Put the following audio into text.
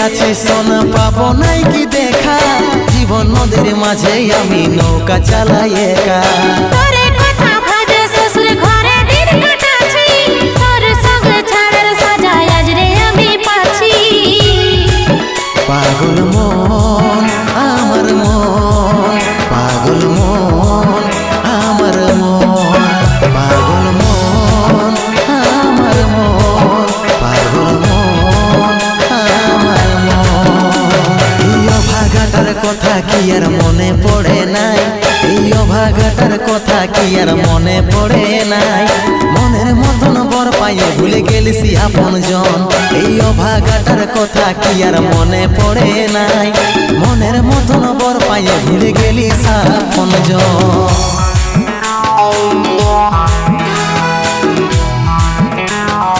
আছি সোনা পাবো নাই কি দেখা, জীবন নদীর মাঝে আমি নৌকা চালাই একা। তোরে কথা ভাবে শ্বশুর ঘরে দিন কাটাচ্ছি, তোর সঙ্গে ছাড়ার সাজা আজ রে আমি পাচ্ছি। পাগল মন আমার মন, পাগল মন আমার মন, পাগল মন আমার মন, পাগল মন আমার মন। এই অভাগাটার কথা কি আর মনে পড়ে নাই, এই অভাগাটার কথা কি আর মনে পড়ে নাই। মনের মতন বর পাইয়ে ভুলে গেলিস আপন জন, এই অভাগাটার কথা কি আর মনে পড়ে নাই। মনের মতন বর পাইয়ে ভুলে গেলিস আপন জন।